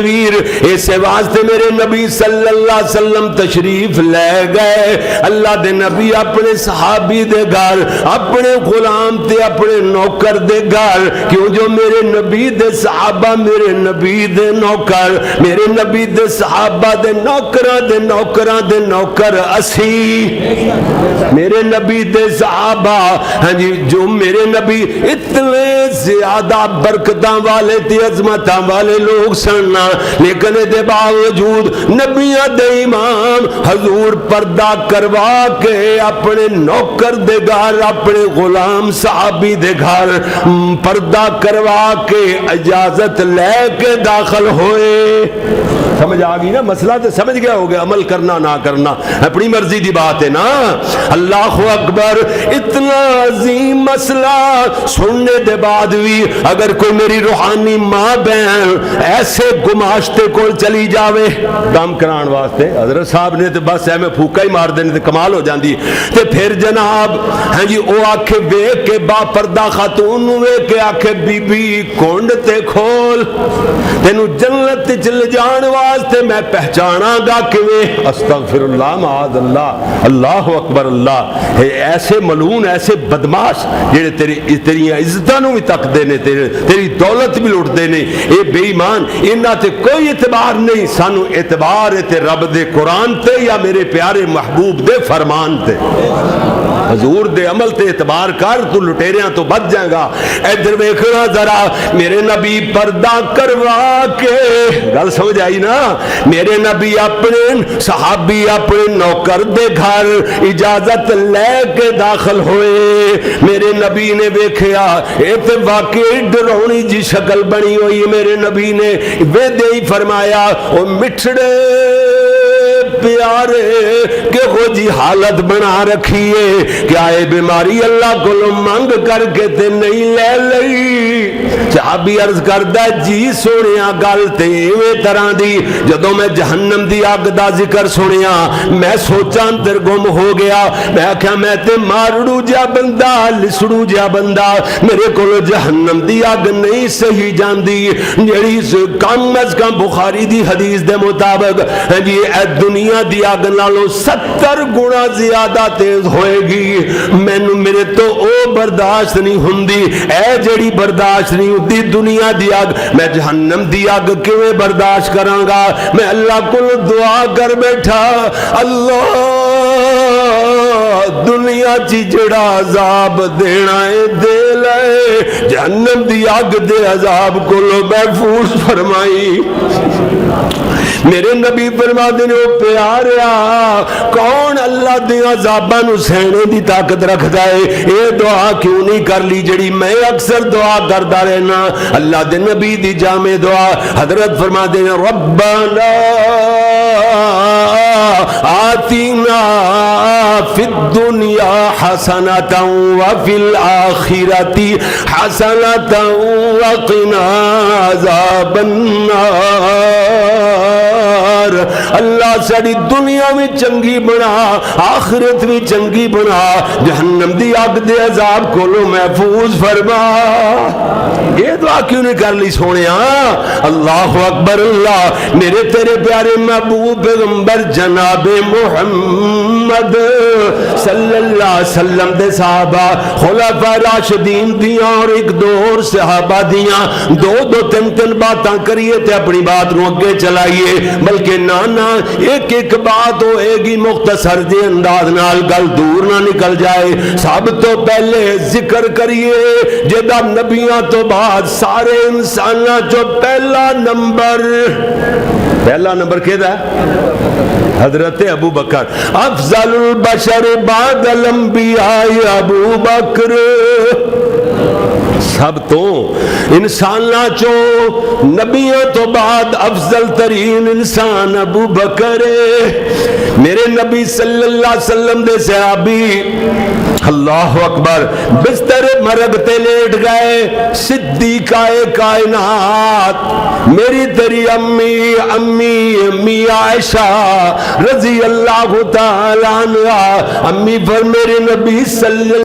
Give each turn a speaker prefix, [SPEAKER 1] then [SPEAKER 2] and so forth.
[SPEAKER 1] ویر اس واسطے میرے نبی صلی اللہ علیہ وسلم تشریف لے گئے اللہ دے نبی اپنے صحابی دے گھر اپنے غلام تے اپنے نوکر دے گھر کیوں جو میرے نبی دے صحابہ میرے نبی دے نوکر میرے نبی دے صحابہ دے نوکر اسی میرے نبی دے صحابہ ہاں جی جو میرے نبی اتنے زیادہ برکتاں والے تے عظمتاں والے لوگ سننا لیکن دے باوجود نبیاں دے امام حضور پردہ کروا کے اپنے نوکر دے گھر اپنے غلام صحابی دے گھر پردہ کروا کے اجازت لے کے داخل ہوئے سمجھ آگئی نا مسئلہ تو سمجھ گیا ہو گیا عمل کرنا نہ کرنا اپنی مرضی دی بات ہے نا اللہ اکبر اتنا عظیم مسئلہ سننے دے بعد بھی اگر کوئی میری روحانی ماں بہن ایسے گماشتے کو چلی جاوے دم کران واسطے حضرت صاحب نے تو بس میں پھوکا ہی مار دینے تے کمال ہو جاندی تے پھر جناب ہاں جی او آکھے ویکھ کے با پردہ خاتون ویکھ کے آکھے بی بی کونڈ تے کھول تینو جنت چل جان واسطے میں پہچانا گا کیویں استغفر اللہ معاذ اللہ اللہ اکبر اللہ ایسے ملعون ایسے بدماش جڑے تیری عزتاں نوں بھی تکدے نے تیری دولت بھی لٹدے نے اے بے ایمان انہاں تے کوئی اعتبار نہیں سانو اعتبار تے رب دے قرآن تے یا میرے پیارے محبوب دے فرمان تے حضور دے عمل تے اعتبار کر تو لٹیریاں تو بچ جائے گا ادھر ویکھنا ذرا میرے نبی پردہ کروا کے گل سمجھ آئی نا میرے نبی اپنے صحابی اپنے نوکر دے گھر اجازت لے کے داخل ہوئے میرے نبی نے ویکھیا اے تے واقعی ڈرونی جی شکل بنی ہوئی میرے نبی نے وے دے ہی فرمایا او مٹھڑے پیارے کہ وہ جی حالت بنا رکھیے کیا اے بیماری اللہ کو مانگ کر کے تے نہیں لے لئی صحابی عرض کردہ جی سونیا گل تے ایویں طرح دی جدوں میں جہنم دی اگ دا ذکر سنیا میں سوچاں اندر گم ہو گیا میں کہا میں تے مارڑو جا بندہ لسڑو جا بندہ میرے کو جہنم دی اگ نہیں صحیح جاندی جڑی کم از کم بخاری دی حدیث دے مطابق جی اے دنیا دی اگ نالوں 70 گنا زیادہ تیز ہوئے گی مینوں میرے تو او برداشت نہیں ہوندی اے جڑی برداشت نہیں ہوندی دنیا دی اگ میں جہنم دی اگ کیویں برداشت کراں گا میں اللہ کو دعا کر بیٹھا اللہ دنیا چی جڑا عذاب دینا ہے دے لے جہنم دی اگ دے عذاب کو محفوظ فرمائی میرے نبی فرما دینے وہ پیاریا کون اللہ دے عذاباں نو سہنے دی طاقت رکھدا ہے اے دعا کیوں نہیں کر لی جڑی میں اکثر دعا کردا رہنا اللہ دے نبی دی جامع دعا حضرت فرما دینے ربنا آتینا فی الدنیا حسنتا وفی الآخرت حسنتا وقنا عذاب النار اللہ ساری دنیا بھی چنگی بنا آخرت بھی چنگی بنا جہنم دی اگ دے عذاب کو لو محفوظ فرما یہ دعا کیوں نہیں کر لی سونیا اللہ اکبر اللہ میرے تیرے پیارے محبوب پیغمبر جناب محمد صلی اللہ علیہ وسلم دے صحابہ خلفاء راشدین دیاں اور ایک دو اور صحابہ دیاں دو تین باتاں کریے تے اپنی بات نو اگے چلائیے بلکہ نانا ایک ایک بات ہوئے گی مختصر دے انداز نال گل دور نہ نکل جائے سب تو پہلے ذکر کریے جدا نبیاں تو بعد سارے انساناں جو پہلا نمبر کیدا حضرت ابو بکر افضل البشر بعد الانبیاء ابو بکر سب تو انساناں چو نبیوں تو بعد افضل ترین انسان ابو بکر میرے نبی صلی اللہ علیہ وسلم دے صحابی اللہ اکبر بستر مرگ تے لیٹ گئے صدیقہ کائنات میری تیری امی عائشہ رضی اللہ تعالیٰ عنہ امی پر میرے نبی صلی